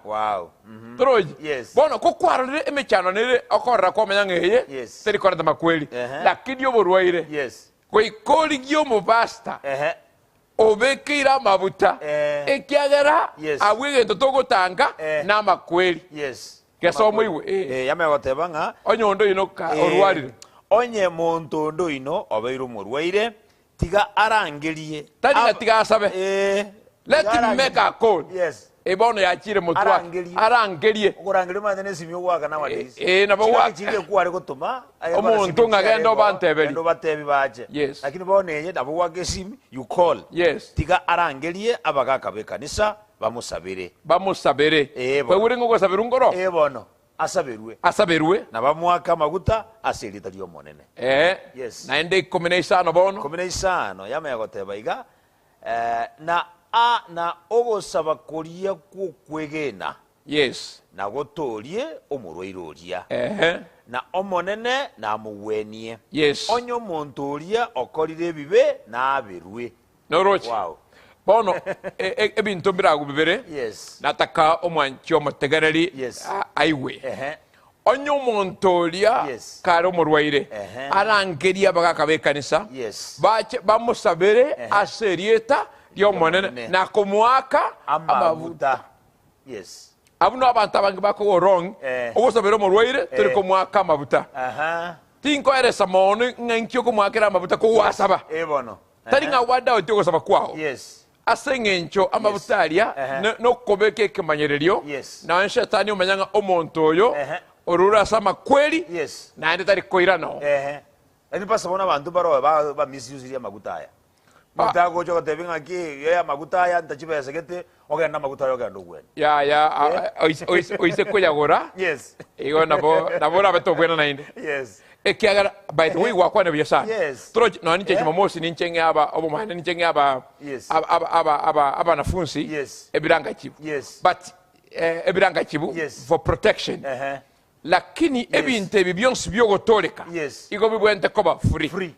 troji bono kokwarire emechando nere okorra kwa manyangeye teri korda makweli lakini yoborwaire koikoli gyo mubasta obekira mabuta ekiagera abwegento togotanga na makweli kesomo iwe yamegotebanga onyondo ino ka orwarire onye muntu ndoino obeiro murwaire tiga arangerie tani tiga asabe let him make a call ebono yachire mutwa arangerie okorangerie mane simyo gwaka na wadisi nabo wa chige kware gutuma omuntu ngagendo banteberi ndo batebi baje lakini boneye nabo gwake simi you call tiga arangerie abagaka bekanisa bamusabere kwewure ngo gosabira ngoro bono asaberwe na bamwaka maguta aserita lyo monene naende 15 bono 15 yama yagotebaiga na ogosaba koria kwegena na gotorie omurwaire oria na omonene na muwenie onyo muntu oria okorire bibe na aberwe norochi bono ebintu birago bibere nataka omwanchi omutegereri aiwe onyo omuntu oria kare omurwaire arangeria bagakabekanisa bamusabere aserieta lyomonene na kumwaka amavuta abuno abantu abangi bako wrong ogosabera omurwaire turi kumwaka amavuta tinko eresa mono ngankyo kumwakira amavuta ko wasaba tari nga wada oti ogosaba kwao asengencho amavutalia no kobeke ekemanyereryo na shetani omanyanga omuntu oyo orura sama kweli na ende tari koirano eni pasa bona abantu baro ba misuse ya magutaya muta go jo tebi ngaki ya maguta ya ntachibese gete ogenda maguta yo gendo gwen ya oise kuyagura yes igo nabo rabeto bwena nainde yes ekiagara by the way wakwa ne byasana Yes. tro no ni chekima mosi ni nchenge aba obo mahane ni nchenge aba Yes. aba nafunsi Yes. ebiranga chibu Yes. but ebiranga chibu Yes. for protection eh lakini ebinte bibyonsi byogotoleka Yes. igo bibwente koba free free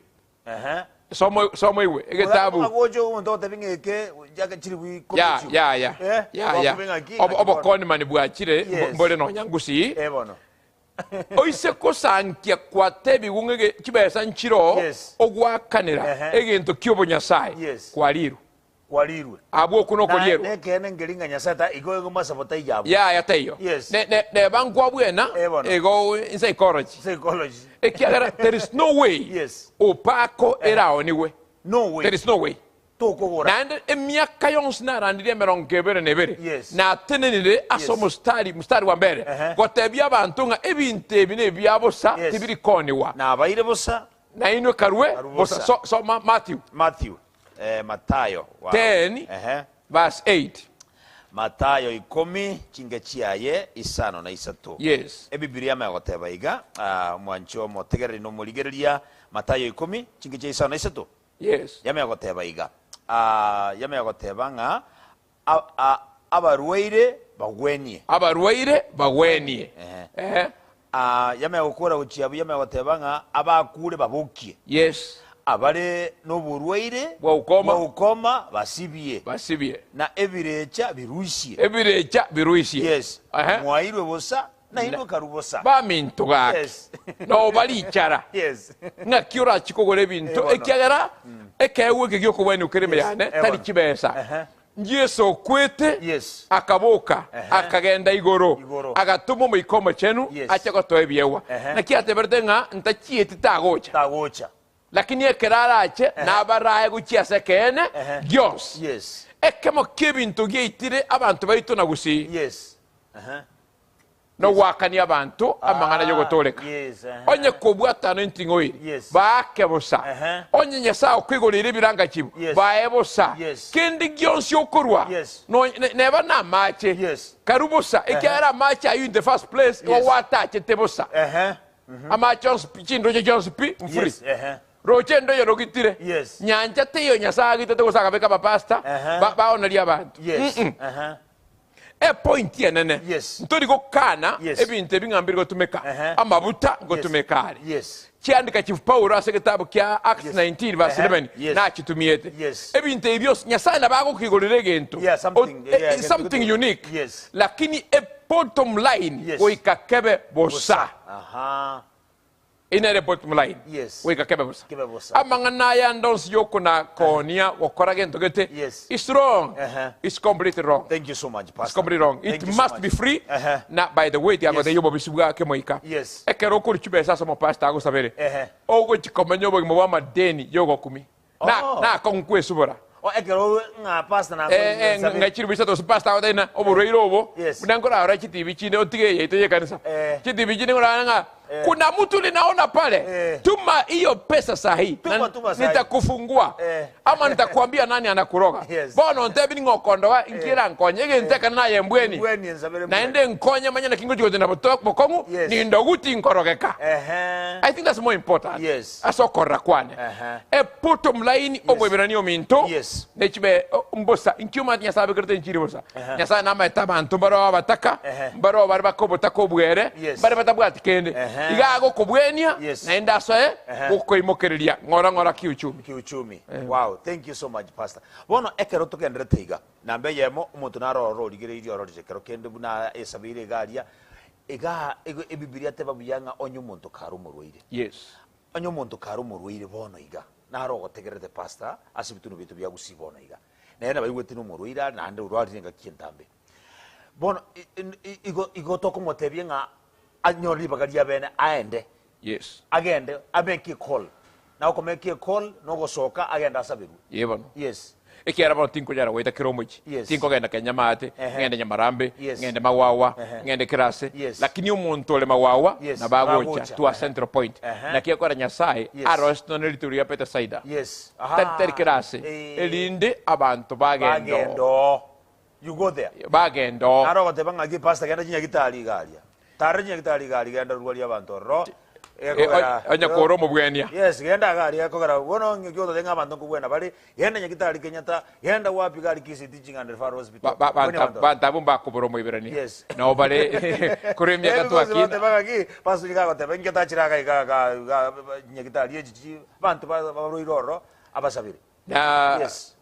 somo iwe egetabu agojo undo tebi ngeke jaga chiri wi ya obo koni mani bwachire Yes. mbole no nyangusi bono oise kosankia kwatebi gungege kibesa nchiro Yes. ogwakanira egento kyobo nyasaye Yes. kwaliru kwalirwe abo kuno kolieru ne kene ngelinga nyasata igo masabota ijabo ya tayo Yes. ne bangwa bwena Bono. ego in psychology psychology ekiagara there is no way Yes. opako era oniwe no way there is no way tokogora nande emyaka yonse narandirie emerongo nebere Yes. natenenire aso mustari wa mbere gotebia abantu nga ebintu ebi nebyabosa Yes. tibirikoniwa na abaire bosa na ino karwe Bosa. bosa so Matthew Matayo wow. 10 verse 8 Matayo 10 chinge chiaye isano na isatu yes ebibilia magoteba iga mwancho motegereri no muligereria Matayo 10 chinge chia isano na isatu yes yamegoteba iga yamegoteba nga abarwaire bagwenie yamegokora guchiabu yamegoteba nga abakure babukie yes abare n'oburwaire bwaukoma basibie na ebirecha biruisie yes mwairwe bosa na ino karubosa bamintu gake yes no balichara yes nga kiora chikogora ebintu ekiagara ekewe kigiyokubwene ukereme yane tari kibesa Yesu kwete yes akaboka akagenda igoro agatuma mu ikomo chenu Yes. acha gotoe byewa na kiateberde nga ntachieti tagocha lakini ekerara ache nabaraye guchiase kene gyos yes ekemo kebintu geitire abantu baitu na gusi yes no wakani abantu amangana yogotoleka yes onye kobwatano ntingoyi Yes. bakebosa onye nyasa okwigorira ebiranga kibu Yes. baebosa Yes. kendi gyonsi okorwa Yes. no neba na mache Yes. karubosa ekyara mache ayu in the first place Yes. watache tebosa amachons pichindo je Jones pi mfuri yes roche ndo yorogitire Yes. nyanja teyo nyasa gitete gusaka beka bapasta baona lia abantu yes point yenene Yes. ntori gokana Yes. ebintu ebingambire gotumeka amabuta gotumekare yes kyandika kivu Paulo ase gitabo kya Acts 19 verse 11 Yes. nakitumiete Yes. ebintu ebyo nyasaye nabagokigorera egento Yeah, something, yeah, something unique Yes. lakini bottom line Yes. oikakebe bosa inere bottom line Yes. oikakebe bosa Kebe bosa. amangana ya ndonsi yoko na konia gokora gento gete Yes. it's wrong it's completely wrong thank you so much it's pastor completely wrong. Thank It you so must much. be free. Na by the way, tiago de yobo bisuga ke moika. Yes. Ekero kuri chibesa somo pasta ago sabere. Ogo chikomenyo bo mo madeni yogo kumi. Na konkwe subora. ekero nga pastor na Ngachiri bisa to pasta ago dena obureiro obo. Yes. Unangora ara chitibi chine otige yeite kanisa. Chitibi chine ngora nga kuna mtu linaona pale tuma hiyo pesa sahi Tuma sahi. nitakufungua ama nitakwambia nani anakuroga Yes. bono ntebi ngokondoa inkira nkonye ngenteka naye mbweni naende nkonye manya na kingo jigo na bokongu Yes. ni ndoguti nkorogeka I think that's more important Yes. asokora kwane poto mlaini omweberani ominto Yes. nechibe mbosa inkyuma nyasabe kirte nchiri bosa nyasa nama etaba antumbaro abataka mbaro barba kobota kobwere Yes. bare batabwati kende igago kubwenia Yes. naenda asoe ukoimokereria ngora kiuchumi wow thank you so much pastor bono ekero tukendere teiga nambe yemo umuntu naroro rigereire ororije kero kende buna esabire garia ega ebibilia teba buyanga onyu muntu karumurwire yes onyu muntu karumurwire bono iga naro gotegerete pastor asibitunu bitu bya gusibona iga nena bayigwete no murwira nande urwari nga kintambe bono igo toko motebye nga anyoli bagaria bene aende yes agende ameke call na ko make call no gosoka agenda asabiru yebano yes ekiara bono tinkonyara goita kiromochi Yes. tinkogenda kenyamate ngende nyamarambe Yes. ngende mawawa ngende kirase Yes. lakini omonto ole mawawa Yes. na bagocha Bagocha. to a central point nakia kora nyasaye Yes. arostoneri turia pete saida Yes. tari kirase elinde abantu bagendo Bagendo. You go there. bagendo Naro goteba ng'aki pastor genda chinya gitari garia. Tare chinya gitari gari genda rwalia abantu ro. onyakoro omobwenia Yes, genda gari akogera wono ngikyo denga abantu kubwena bali genda nyagitari Kenyatta genda wapi gari kisi teaching and referral hospital. bantabu mbakobora omoiberania Yes. nao bare kuri emyaka twakina twakina ki pastor gagoteba ngitachira ga nyagitari echi bantu baroiroro abasabire. na Yes.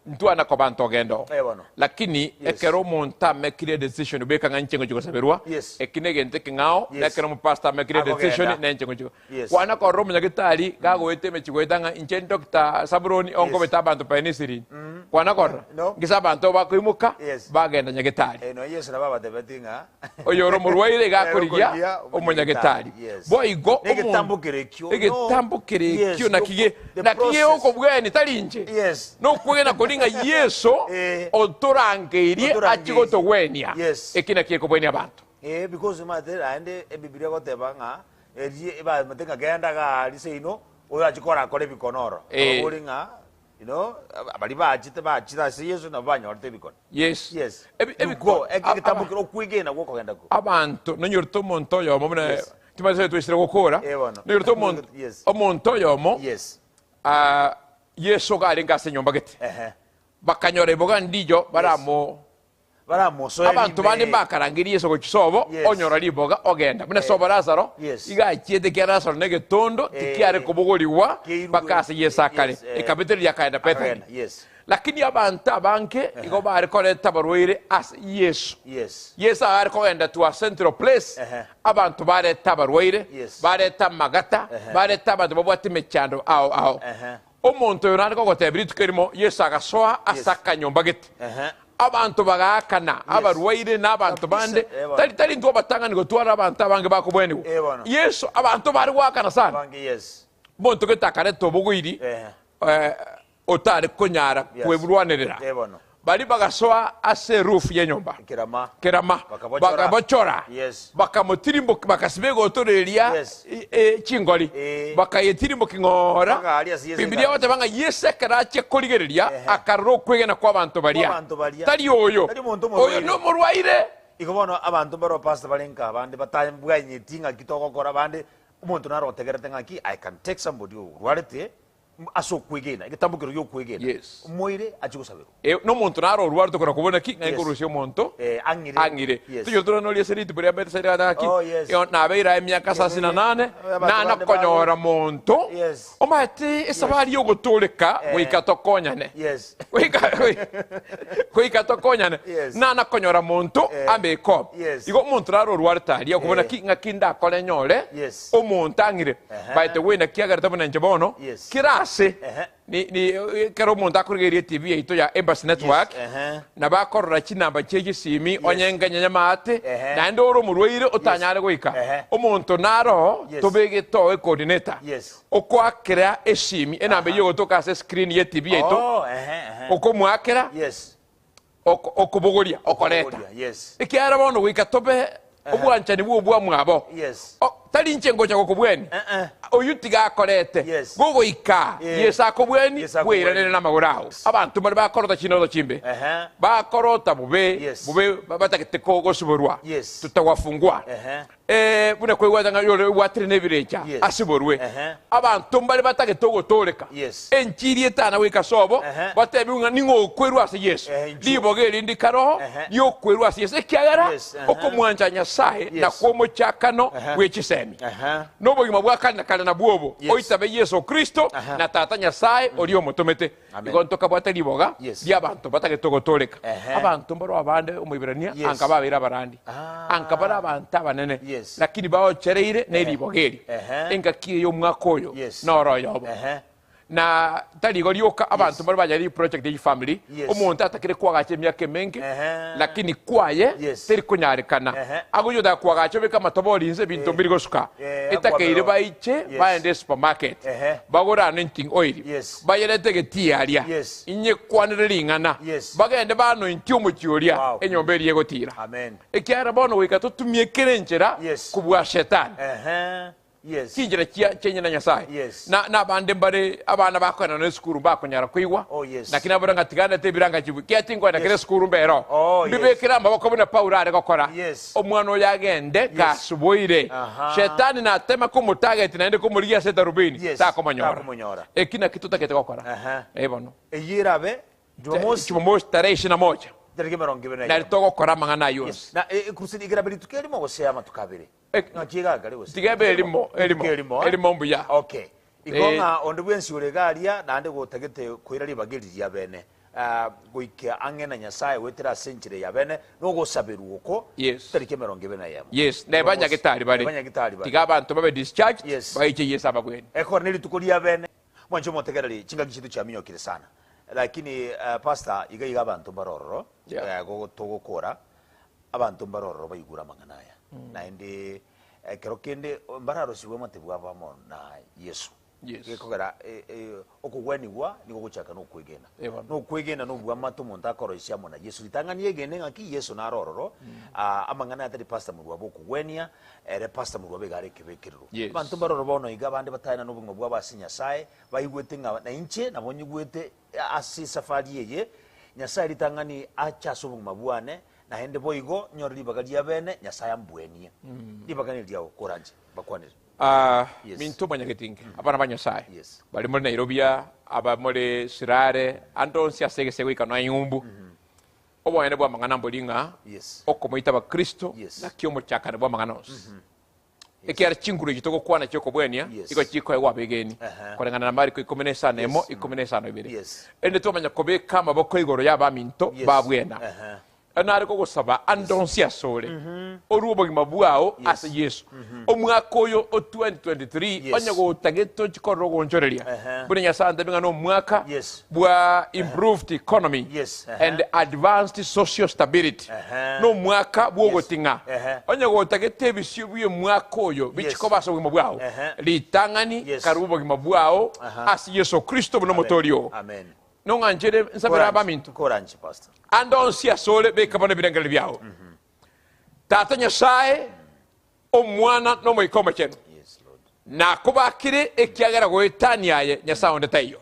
ntwana ko bantu ogendo Bono. lakini ekero omonto amekire decision bekanga nchengo chikosaberwa Yes. ekine gente king'ao Yes. nekero omopasta amekire Akogenda. decision nenchengo chiko Yes. kwana korora omonyagitari gagoete emechigoetanga inche Dr. Saburoni onkobeta abantu penicillin kwana korora No. ngisa abantu bakoimuka Yes. bagenda nyagitari No yes na baba tebetinga. oyoro omorwaire gakorigia Ekorigia omonyagitari yes. boigo Negitambukire kyo. egitambukire Yes, kyo nakiye the nakiye process. okobweni talinche Yes. nokwegena koringa yesu otorangeirie Otorangeirie. achigotogwenia Yes. ekina kiekobwenia abantu Because mate ande ebibilia goteba nga erie ba matenga genda ga liseino oyo achikora kore bikonoro. Obulinga abali bachite bachita si Yesu na banyorte bikon. yes Yes. Ebi- Go ekitambukiro kwigena gwo kogenda go. abantu nonyorto omonto oyomo muna timaze twesire gokora Bono. nonyorto omonto Yes. omonto oyomo Yes. yesu gari ngase nyomba gete Ehe. bakanyora iboga ndijo baramo Bara moso abantu bandi bakarangirie yesu gochisobo Yes. onyora liboga ogenda muna sobo Lazaro Yes. igachiete kia Lazaro negetondo tikiare kobogoriwa Kiirugo. bakase yesakare Yes, ikabeteri yakaenda peteri Yes. lakini abantu abanke igo bari koreta barwaire as yesu Yes. yesu ari kogenda to a central place abantu bareta barwaire Yes. bareta magata bareta abantu babwate mechando ao omonto yona ari kogotebiri tukerimo yesu agasoa asaka nyomba gete abantu bagakana abarwaire n'abantu bande tari ntwa batanga nigo twara abantu abange bakobweniwo Bono. yesu abantu bari gwakana sana Bangi yes. monto getakare tobogwiri otari konyara kweburwanirira Bono. bari bagasoa ase roof yenyomba Kirama. kerama Bakabochora. bakabochora Yes. bakamotirimbo bakasibega otoreria Yes. chingoli bakayetirimbo king'ora Bakaria si Yesu bibilia ngari. batebanga yesekera ache korigereria akarora okwegena kw'abantu baria Kw'abantu baria. tari oyo Tari muntu oyo omurwaire. nomurwaire Ikobono abantu baro pastor balenka bande batambwanyitinga kitokokora bande umuntu narotegerete ngaki I can take somebody urwarete aso kwigena igitambukiro yo kwigena Yes. moire achigusabiro n'omuntu narorwara tokora kubona ki ng'enkorosya omonto angire tuyo turanoria seriti buria mbete seriadaki Oh, yes. nabeira emyaka 38 nanakonyora monto Yes. omate esabari yogotoreka goika tokonyane Yes. goika tokonyane Yes. nanakonyora monto ambeko Yes. igo omonto narorwara taria kubona ki ng'aki ndakore nyore Yes. omonto angire baite wena kiagarete bonenche bono Yes. kirase ni kero omonto akorigerie tv yaito ya Embassy Network na bakorora chinamba chegisimi onyenganya mate naende oro omorwaire otanyare goika omonto naro Yes. tobegetoe coordinator Yes. okwakera esimi enamba yogotoka ase screen ye tv yaito okomwakera Yes. okobogoria okoreta Yes. ekiara bono goika tobe obwanchani bwo mwabo Yes. tari nchengo chako kubweni oyu tigakorete Yes. gogoika yesu akobweni Yesu akobweni. bwiranire n'amaguru ago abantu bari bakorota chinodo chimbe bakorota bube Yes. bube batagete kogosuborwa Yes. tutawafungwa buna kwegwatanga yore watire nebirecha Yes. asiborwe abantu bari batagete ogotoreka Yes. enchiri etana wika sobo batebunga ningo kwerwa ase yesu Enchu. libogeri ndikaroho yo kwerwa ase yesu ekiagera Yes. okomwanja nyasaye Yes. na kwomochakano bw'ekisemi n'obogima bwa kane na kane na bwobo Yes. oitabe yesu kristo na tata nyasaye ori omotomete Amen. igo ntokabwate liboga Yes. lia abantu batagete ogotoreka abantu mbaro abande omoibirania Yes. anka babere abarandi anka bara abantu abanene Yes. lakini baochereire na libogeri engaki y'omwaka oyo Yes. noro yobo na tarigo rioka abantu bari bajari project ya family umuntu atakire kwagacha emyaka mengi lakini kwaye teri kunyarekana agujuda kwagacha beka matobori nze bintu birigo suka etakeire baiche baende supermarket bagora anointing oil bayerete getiaria inye kwanire ringana bagende bano intio muchioria enyomberi yegotira ekiara bono wikato tumie kerenjera kubwa shetani kinjira chenye na nyasaye na bande mbare abana bakwana na skuru bakonyara kwigwa lakini aburanga tigana te biranga kibu kyatingwa na kire skuru mbero ndibekira amaboko buna Paulo ari gukora omwana oyagende kasuboire shetani na tema ko mutarget naende ko muriya seta rubini ta komanyora ekina kitu takete gukora ebono eyirabe Jumamosi tarehe 21 na litogo kora mangana yose na kusidi igirabiri tukelimo gose amatukabiri tigabe elimo mbuya okay ikonga onde bwensi uregaria na ande gutagete kwira libagiriria bene guikia angena nyasaye wetera century ya bene no gosabiru uko tarike 20 yamo na banya gitari bari tigaba antu babe discharge baiche yesa bagweni Corneli tukulia bene mwanjo motegereri chinga gishitu cha minyo kire sana lakini pastor iga abantu barororo gogotogokora abantu barororo bayigura manganaya naende kero kende mbararo siwe matebwa bamo na Yesu gekogera okugwenigwa niko guchaka no kwegena no bwa mato monta koro isiamo na Yesu litangani egene ngaki Yesu na rororo amangana atari pastor murwa bokugwenia pastor murwa begare kebekiriro abantu baroro bono iga bande batayina no bumwe bwa basinya sae bayigwete nga na inche na bonyigwete asi safari yeye nyasaye litangani acha sobumwa bwane na hende boigo nyori bagalia bene nyasaya mbweni libagani liao koranje bakwanira minto banyagetinge abana banyasaye bali muri Nairobi aba muri Sirare andonsi asegese wikana yumbu obwene bwa mangana mbolinga okomoita ba Kristo na kyomo cyakane bwa mangana os ekiara chinguru gitoko kwana cyoko bwenia iko chiko ya wabegeni korengana na Mariko 11:12 ende to manya kobe kama boko igoro yaba minto babwena anari ko gusaba andonsi asore orubo gimabwao asa Yesu omwaka oyo o 2023 onyago tageto chikoro gonjoreria bune nyasande binga no mwaka bwa improved economy and advanced social stability no mwaka bwogotinga onyago tagete bisyo byo mwaka oyo bichiko baso gimabwao litangani karubo gimabwao asa Yesu Kristo buno motorio amen no nganjere nsabira abaminto koranje pastor andonsi asole bekabone birangale byao tata nyasaye omwana no moikoma chenu na kubakire ekiagara goetaniaye nyasaonde tayo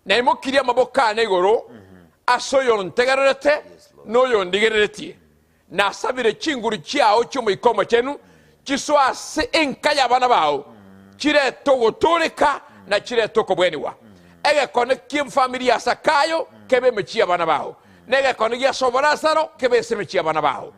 na imokiri amaboka negoro asoyo ntegarete no yondigerete na sabire chinguru chiao cyo moikoma chenu kiswase enkaya bana bao chire togotoleka na chire tokobweniwa ege kone kim familia sakayo kebe mechia bana bao nege kone ya soborasaro kebe se mechia bana bao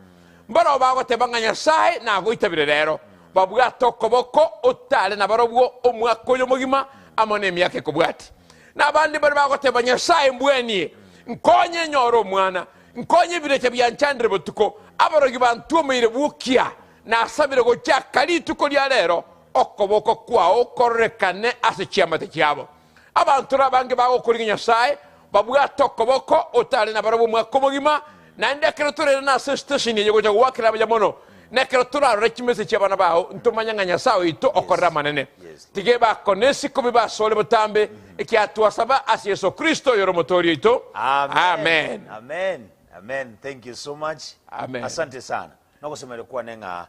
mbaro bago te banganya sai na goitabire rero babwa tokoboko otale na barobwo omwako yo mugima amone myake kubwati na bandi bari bago te banya sai mbweni nkonye nyoro mwana nkonye bireke byanchandire botuko aborogi bantu omire bukia na sabire go cyakali tuko lya rero okoboko kwao korekane asichiamate cyabo abantu rabange bago kuri nyasaye babwa tokoboko otale na barobo mwako mugima na ndekero tore na station yego cyo wakira bajamono nekero tura rekimese cyabana baho ntumanya nyasawe ito okorra manene tige ba konesi ko biba sole butambe ikiatwa saba as Yesu Kristo yoro motori ito amen amen amen thank you so much amen asante sana nokosemere kwa nenga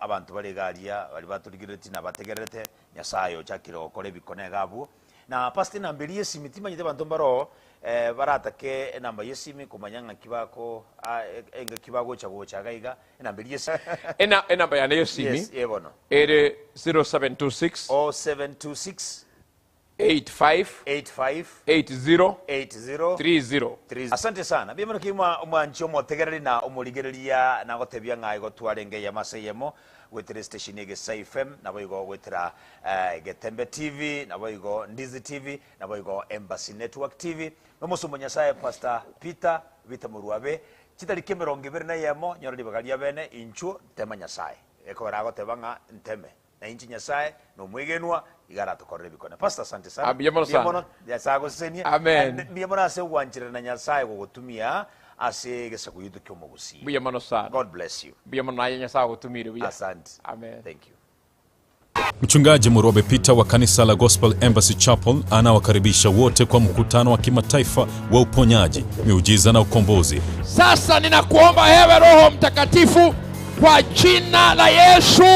abantu balegalia bali batuligireti na bategerete nyasayo chakiro okore bikone gabu na pasti nambeli yesimi timanyite bantu mbaro baratake namba yesimi kumanyanga kibako enga kibago chago chagaiga nambeli yesimi namba ya yesimi yes ebono ere 0726 85 80 asante sana bimero kimwa omwancho motegereri na omurigereria na gotebia ngai gotwarenge ya maseyemo wetere station ege SFM na boigo wetera Getembe TV na boigo Ndizi TV na boigo Embassy Network TV no musumo nyasaye Pastor Peter Vitamuruabe chitarike 20 na yemo nyorodi bagalia bene inchu tema nyasaye eko rago tebanga nteme na inchi nyasaye no mwegenwa igara tukorere bikone. Pastor, asante sana. Abiyamono sana. Yasago senia. Amen. Biyamona ase wanchira na nyasaye kugutumia ase gesaku yitu kyomo gusi. Biyamono sana. God bless you. Biyamono na yenya sawa kutumire biya. Asante. Amen. Thank you. Mchungaji Murobe Peter wa kanisa la Gospel Embassy Chapel anawakaribisha wote kwa mkutano wa kimataifa wa uponyaji, miujiza na ukombozi. Sasa ninakuomba ewe Roho Mtakatifu kwa jina la Yesu